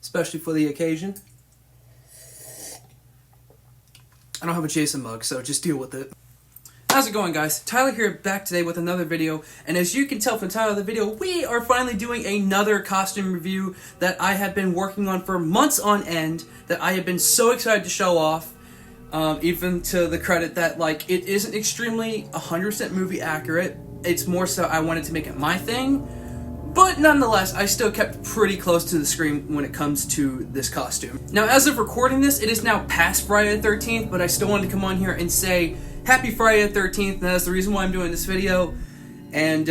especially for the occasion. I don't have a Jason mug, so just deal with it. How's it going, guys? Tyler here, back today with another video, and as you can tell from the title of the video, we are finally doing another costume review that I have been working on for months on end, that I have been so excited to show off, even to the credit that, like, it isn't extremely 100% movie accurate. It's more so I wanted to make it my thing, but nonetheless, I still kept pretty close to the screen when it comes to this costume. Now, as of recording this, it is now past Friday the 13th, but I still wanted to come on here and say Happy Friday the 13th, and that's the reason why I'm doing this video. And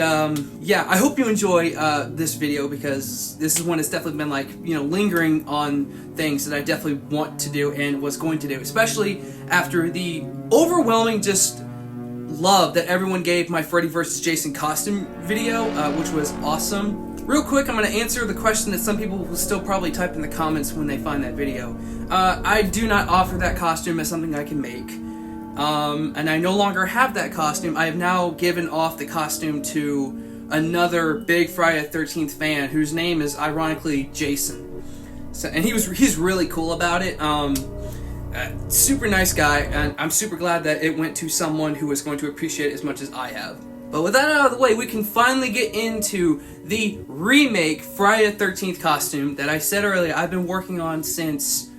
yeah, I hope you enjoy this video, because this is one that's definitely been, like, you know, lingering on things that I definitely want to do and was going to do, especially after the overwhelming just love that everyone gave my Freddy vs. Jason costume video, which was awesome. Real quick, I'm going to answer the question that some people will still probably type in the comments when they find that video. I do not offer that costume as something I can make. And I no longer have that costume. I have now given off the costume to another big Friday the 13th fan, whose name is ironically Jason. So, and he's really cool about it. Super nice guy, and I'm super glad that it went to someone who is going to appreciate it as much as I have. But with that out of the way, we can finally get into the remake Friday the 13th costume that I said earlier I've been working on since...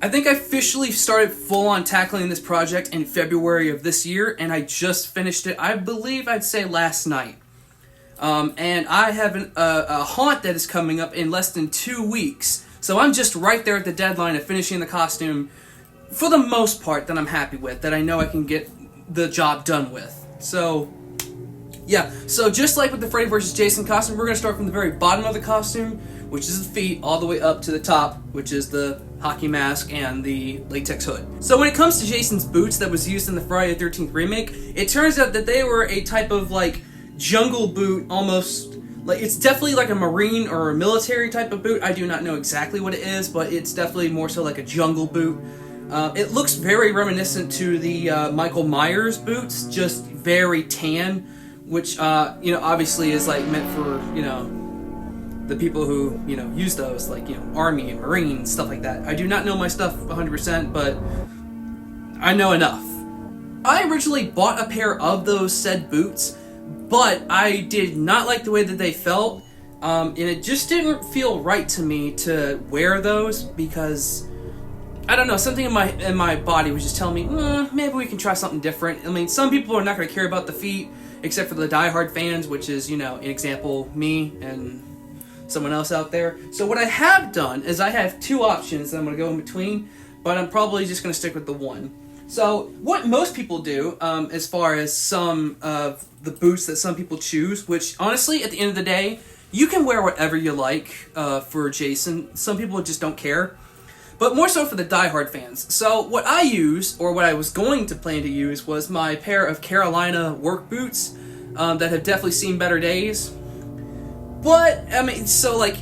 I think I officially started full-on tackling this project in February of this year, and I just finished it, I believe I'd say last night. And I have a haunt that is coming up in less than 2 weeks, so I'm just right there at the deadline of finishing the costume, for the most part, that I'm happy with, that I know I can get the job done with. So, yeah. So just like with the Freddy vs. Jason costume, we're going to start from the very bottom of the costume, which is the feet, all the way up to the top, which is the hockey mask and the latex hood. So when it comes to Jason's boots that was used in the Friday the 13th remake, it turns out that they were a type of, like, jungle boot, almost, like, it's definitely like a marine or a military type of boot. I do not know exactly what it is, but it's definitely more so like a jungle boot. It looks very reminiscent to the Michael Myers boots, just very tan, which, you know, obviously is, like, meant for, you know, the people who, you know, use those, like, you know, Army and Marines, stuff like that. I do not know my stuff 100%, but I know enough. I originally bought a pair of those said boots, but I did not like the way that they felt, and it just didn't feel right to me to wear those, because I don't know, something in my body was just telling me, maybe we can try something different. I mean, some people are not going to care about the feet, except for the diehard fans, which is, you know, an example, me and someone else out there. So what I have done is I have two options that I'm going to go in between, but I'm probably just going to stick with the one. So what most people do, as far as some of the boots that some people choose, which honestly, at the end of the day, you can wear whatever you like for Jason. Some people just don't care. But more so for the diehard fans. So what I use, or what I was going to plan to use, was my pair of Carolina work boots that have definitely seen better days. But, I mean, so, like,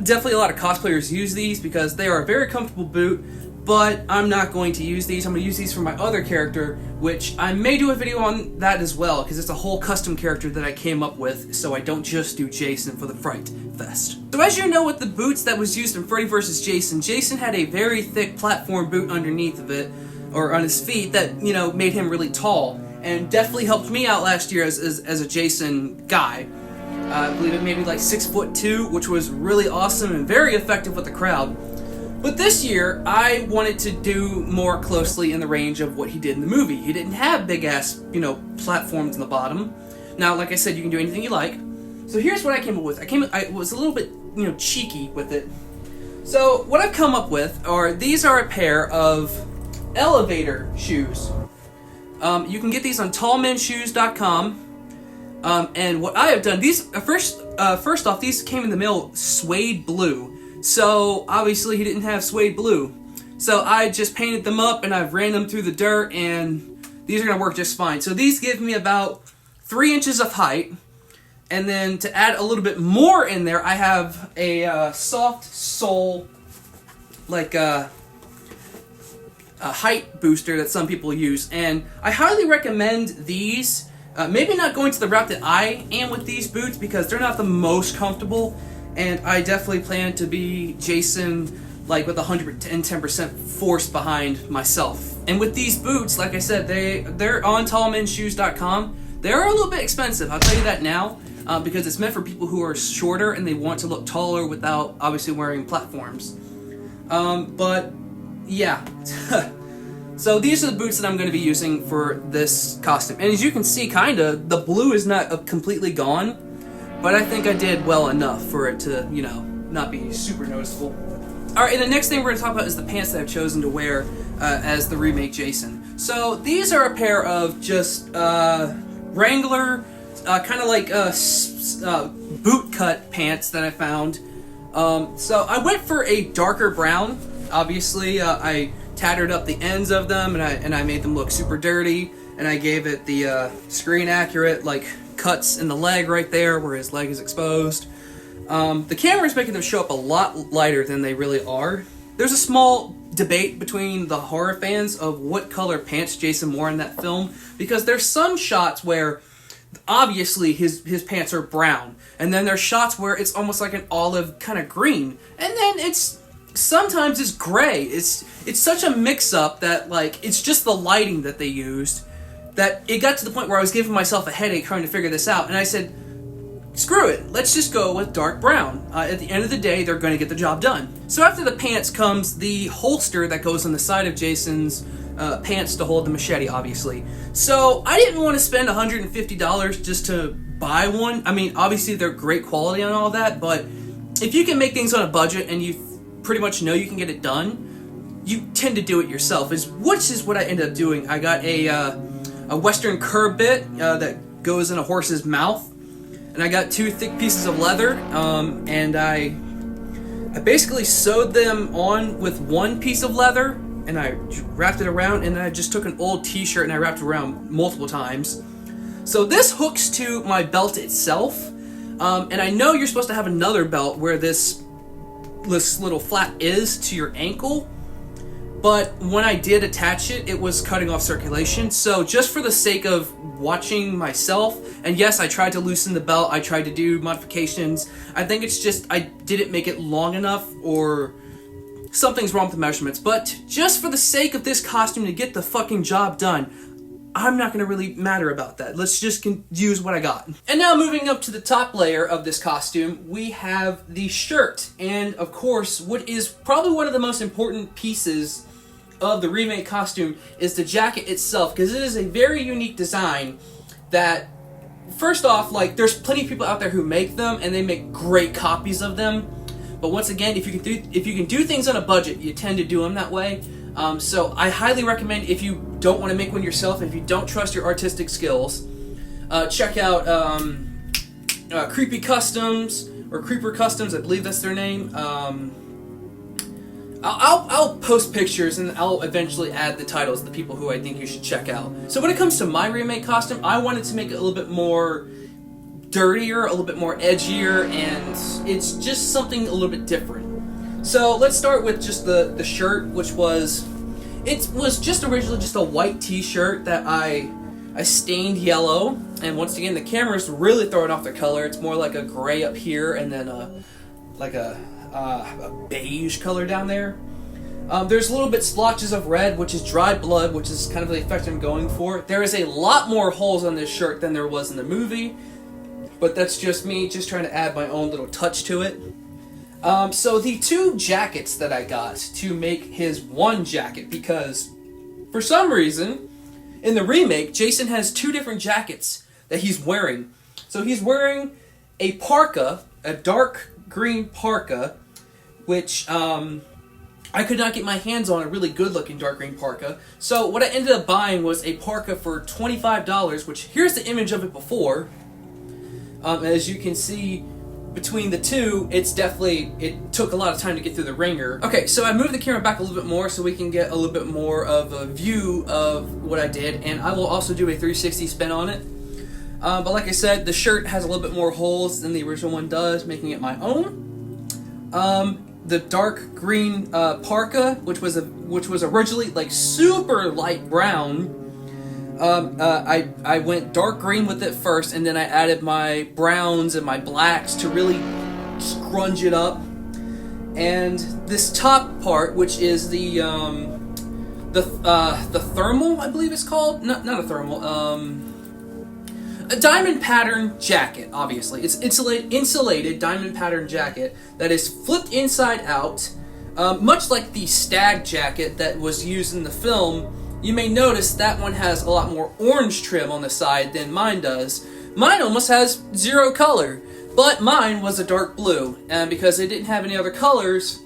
definitely a lot of cosplayers use these because they are a very comfortable boot, but I'm not going to use these. I'm going to use these for my other character, which I may do a video on that as well, because it's a whole custom character that I came up with, so I don't just do Jason for the Fright Fest. So as you know, with the boots that was used in Freddy vs. Jason, Jason had a very thick platform boot underneath of it, or on his feet, that, you know, made him really tall, and definitely helped me out last year as a Jason guy. I believe it made me like 6'2", which was really awesome and very effective with the crowd. But this year, I wanted to do more closely in the range of what he did in the movie. He didn't have big-ass, you know, platforms in the bottom. Now, like I said, you can do anything you like. So here's what I came up with. I was a little bit, you know, cheeky with it. So what I've come up with are, these are a pair of elevator shoes. You can get these on tallmenshoes.com. And what I have done, these, first off, these came in the mail suede blue. So, obviously, he didn't have suede blue. So, I just painted them up, and I've ran them through the dirt, and these are going to work just fine. So, these give me about 3 inches of height. And then, to add a little bit more in there, I have a soft sole, like a height booster that some people use. And I highly recommend these. Maybe not going to the route that I am with these boots, because they're not the most comfortable. and I definitely plan to be Jason, like with 110% force behind myself. And with these boots, like I said, they're on tallmenshoes.com. They are a little bit expensive, I'll tell you that now, because it's meant for people who are shorter and they want to look taller without obviously wearing platforms. But yeah. So these are the boots that I'm going to be using for this costume. And as you can see, kinda, the blue is not completely gone, but I think I did well enough for it to, you know, not be super noticeable. Alright, and the next thing we're going to talk about is the pants that I've chosen to wear as the remake Jason. So these are a pair of just Wrangler, kind of like boot cut pants that I found. So I went for a darker brown. Obviously, I tattered up the ends of them, and I made them look super dirty, and I gave it the screen accurate like cuts in the leg right there where his leg is exposed. The camera is making them show up a lot lighter than they really are. There's a small debate between the horror fans of what color pants Jason wore in that film, because there's some shots where obviously his pants are brown, and then there's shots where it's almost like an olive kind of green, and then sometimes it's gray. It's such a mix-up that, like, it's just the lighting that they used that it got to the point where I was giving myself a headache trying to figure this out, and I said, screw it, let's just go with dark brown. At the end of the day, they're going to get the job done. So after the pants comes the holster that goes on the side of Jason's pants to hold the machete, obviously. So I didn't want to spend $150 just to buy one. I mean, obviously they're great quality and all that, but if you can make things on a budget and you pretty much know you can get it done, you tend to do it yourself, which is what I ended up doing. I got a Western curb bit that goes in a horse's mouth, and I got 2 thick pieces of leather, and I basically sewed them on with 1 piece of leather, and I wrapped it around, and then I just took an old t-shirt and I wrapped it around multiple times. So this hooks to my belt itself, and I know you're supposed to have another belt where this little flap is to your ankle, but when I did attach it, it was cutting off circulation. So just for the sake of watching myself, and yes, I tried to loosen the belt, I tried to do modifications, I think it's just I didn't make it long enough, or something's wrong with the measurements. But just for the sake of this costume to get the fucking job done, I'm not going to really matter about that. Let's just use what I got. And now moving up to the top layer of this costume, we have the shirt. And of course, what is probably one of the most important pieces of the remake costume is the jacket itself, because it is a very unique design that, first off, like, there's plenty of people out there who make them, and they make great copies of them. But once again, if you can do things on a budget, you tend to do them that way. So I highly recommend, if you don't want to make one yourself, if you don't trust your artistic skills, check out Creepy Customs, or Creeper Customs, I believe that's their name. I'll post pictures, and I'll eventually add the titles of the people who I think you should check out. So when it comes to my remake costume, I wanted to make it a little bit more dirtier, a little bit more edgier, and it's just something a little bit different. So let's start with just the shirt, which was just originally just a white t-shirt that I stained yellow, and once again the camera's really throwing off the color. It's more like a gray up here, and then like a beige color down there. There's a little bit splotches of red, which is dried blood, which is kind of the effect I'm going for. There is a lot more holes on this shirt than there was in the movie, but that's just me just trying to add my own little touch to it. So the 2 jackets that I got to make his one jacket, because for some reason in the remake Jason has 2 different jackets that he's wearing. So he's wearing a parka, a dark green parka, which I could not get my hands on a really good looking dark green parka. So what I ended up buying was a parka for $25, which here's the image of it before. As you can see, between the 2, it took a lot of time to get through the ringer. Okay, so I moved the camera back a little bit more so we can get a little bit more of a view of what I did, and I will also do a 360 spin on it. But like I said, the shirt has a little bit more holes than the original one does, making it my own. The dark green parka, which was originally like super light brown, I went dark green with it first, and then I added my browns and my blacks to really scrunch it up. And this top part, which is the thermal, I believe it's called. Not a thermal. A diamond pattern jacket. Obviously, it's insulated diamond pattern jacket that is flipped inside out, much like the stag jacket that was used in the film. You may notice that one has a lot more orange trim on the side than mine does. Mine almost has zero color, but mine was a dark blue, and because it didn't have any other colors,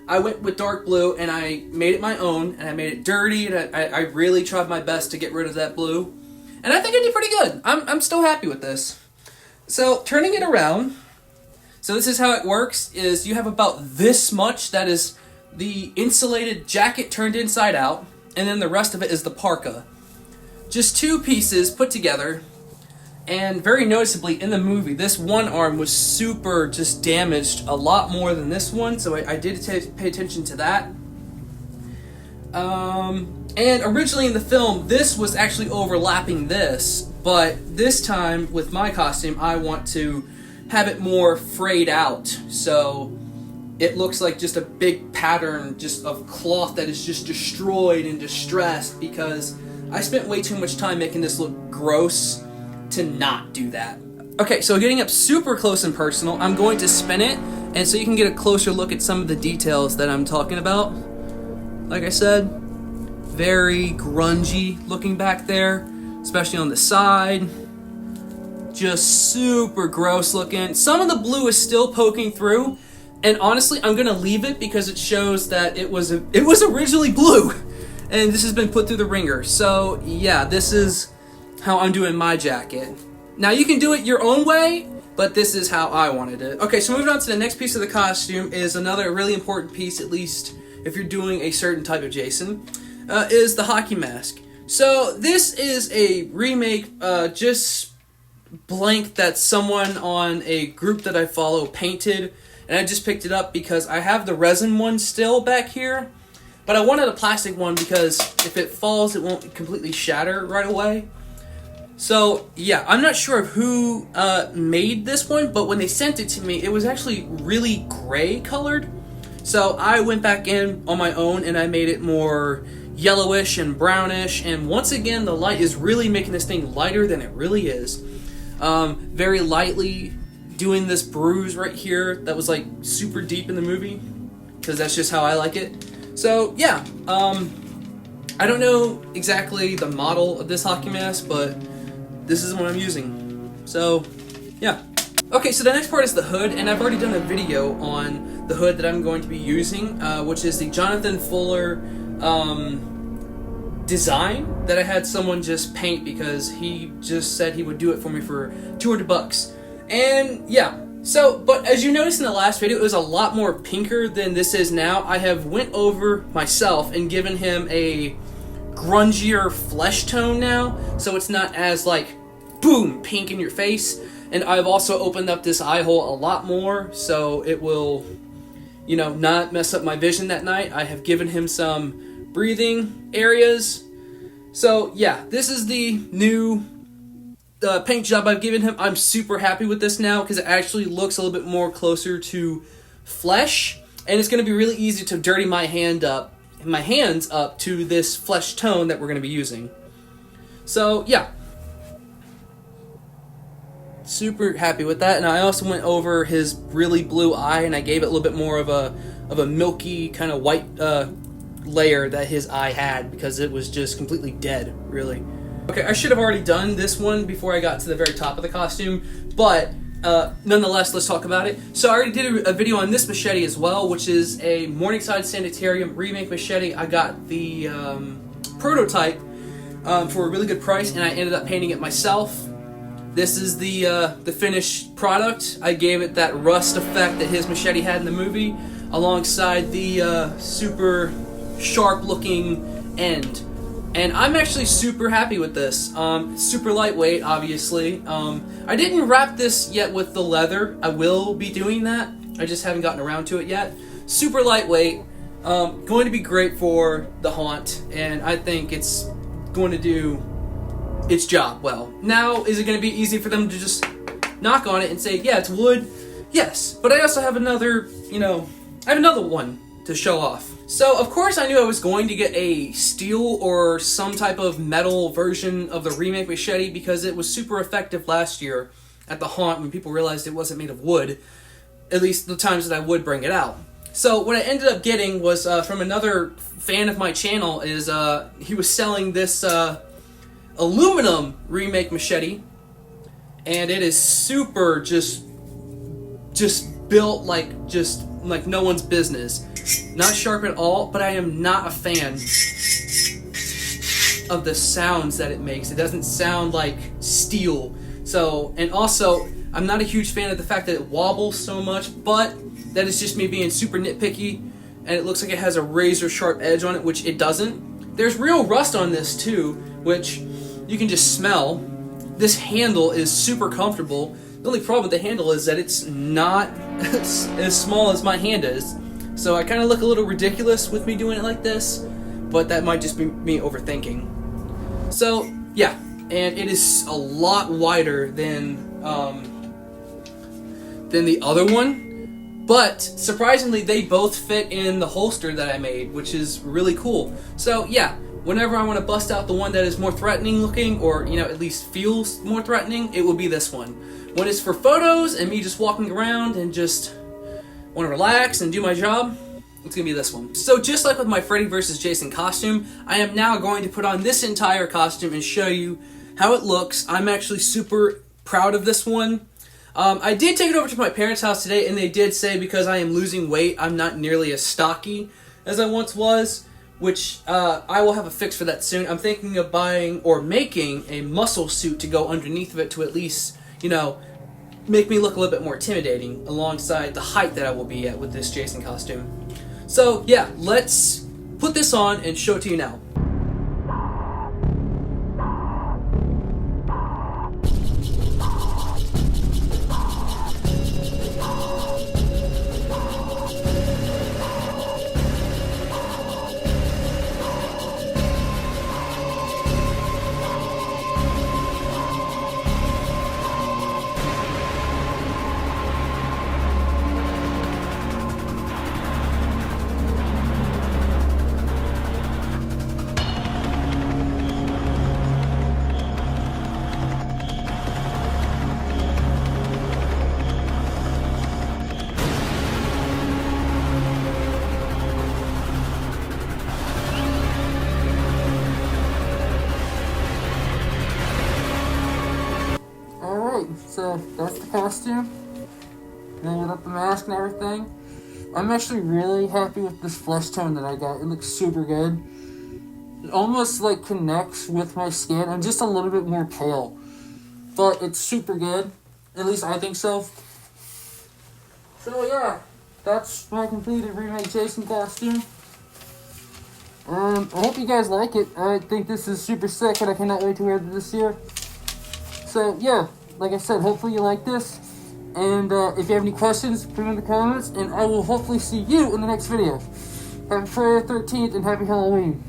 I went with dark blue and I made it my own, and I made it dirty, and I really tried my best to get rid of that blue, and I think I did pretty good. I'm still happy with this. So turning it around, so this is how it works, is you have about this much that is the insulated jacket turned inside out, and then the rest of it is the parka. Just two pieces put together, and very noticeably in the movie, this one arm was super just damaged a lot more than this one, so I did pay attention to that. And originally in the film, this was actually overlapping this, but this time with my costume, I want to have it more frayed out, so it looks like just a big pattern just of cloth that is just destroyed and distressed, because I spent way too much time making this look gross to not do that. Okay, so getting up super close and personal, I'm going to spin it, and so you can get a closer look at some of the details that I'm talking about. Like I said, very grungy looking back there, especially on the side. Just super gross looking. Some of the blue is still poking through, and honestly, I'm gonna leave it because it shows that it was originally blue, and this has been put through the ringer. So yeah, this is how I'm doing my jacket. Now you can do it your own way, but this is how I wanted it. Okay, so moving on to the next piece of the costume is another really important piece, at least if you're doing a certain type of Jason, is the hockey mask. So this is a remake, just blank that someone on a group that I follow painted, and I just picked it up because I have the resin one still back here, but I wanted a plastic one because if it falls, it won't completely shatter right away. So yeah, I'm not sure of who made this one, but when they sent it to me, it was actually really gray colored. So I went back in on my own and I made it more yellowish and brownish, and once again, the light is really making this thing lighter than it really is. Very lightly doing this bruise right here that was like super deep in the movie, because that's just how I like it. So yeah, I don't know exactly the model of this hockey mask, but this is what I'm using. So yeah. Okay, so the next part is the hood, and I've already done a video on the hood that I'm going to be using, which is the Jonathan Fuller design that I had someone just paint because he just said he would do it for me for $200. And yeah, so, but as you noticed in the last video, it was a lot more pinker than this is now. I have went over myself and given him a grungier flesh tone now, so it's not as like boom pink in your face. And I've also opened up this eye hole a lot more, so it will, you know, not mess up my vision that night. I have given him some breathing areas. So yeah, this is the new paint job I've given him. I'm super happy with this now because it actually looks a little bit more closer to flesh, and it's going to be really easy to dirty my hands up to this flesh tone that we're going to be using. So yeah, super happy with that. And I also went over his really blue eye, and I gave it a little bit more of a milky kind of white layer that his eye had, because it was just completely dead, really. Okay, I should have already done this one before I got to the very top of the costume, but nonetheless, let's talk about it. So I already did a video on this machete as well, which is a Morningside Sanitarium remake machete. I got the prototype for a really good price, and I ended up painting it myself. This is the finished product. I gave it that rust effect that his machete had in the movie, alongside the super sharp looking end. And I'm actually super happy with this. Super lightweight, obviously. I didn't wrap this yet with the leather. I will be doing that. I just haven't gotten around to it yet. Super lightweight. Going to be great for the haunt, and I think it's going to do its job well. Now, is it going to be easy for them to just knock on it and say, yeah, it's wood, Yes, but I also have another, I have another one to show off. So, of course, I knew I was going to get a steel or some type of metal version of the Remake machete because it was super effective last year at the haunt when people realized it wasn't made of wood, at least the times that I would bring it out. So, what I ended up getting was from another fan of my channel is he was selling this aluminum Remake machete, and it is super just built like no one's business. Not sharp at all, but I am not a fan of the sounds that it makes. It doesn't sound like steel. So, and also, I'm not a huge fan of the fact that it wobbles so much, but that is just me being super nitpicky, and it looks like it has a razor sharp edge on it, which it doesn't. There's real rust on this too, which you can just smell. This handle is super comfortable. The only problem with the handle is that it's not as small as my hand is. So I kind of look a little ridiculous with me doing it like this, but that might just be me overthinking. So, yeah, and it is a lot wider than the other one, but surprisingly they both fit in the holster that I made, which is really cool. So, yeah, whenever I want to bust out the one that is more threatening looking, or, at least feels more threatening, it will be this one. When it's for photos and me just walking around and just want to relax and do my job, it's going to be this one. So just like with my Freddy vs. Jason costume, I am now going to put on this entire costume and show you how it looks. I'm actually super proud of this one. I did take it over to my parents' house today, and they did say because I am losing weight, I'm not nearly as stocky as I once was, which I will have a fix for that soon. I'm thinking of buying or making a muscle suit to go underneath of it to at least, make me look a little bit more intimidating alongside the height that I will be at with this Jason costume. So, yeah, let's put this on and show it to you now. So that's the costume. Then with the mask and everything. I'm actually really happy with this flesh tone that I got. It looks super good. It almost like connects with my skin. I'm just a little bit more pale. But it's super good. At least I think so. So yeah, that's my completed Remake Jason costume. I hope you guys like it. I think this is super sick and I cannot wait to wear it this year. So yeah. Like I said, hopefully you like this, and if you have any questions, put them in the comments, and I will hopefully see you in the next video. Happy Friday the 13th, and happy Halloween.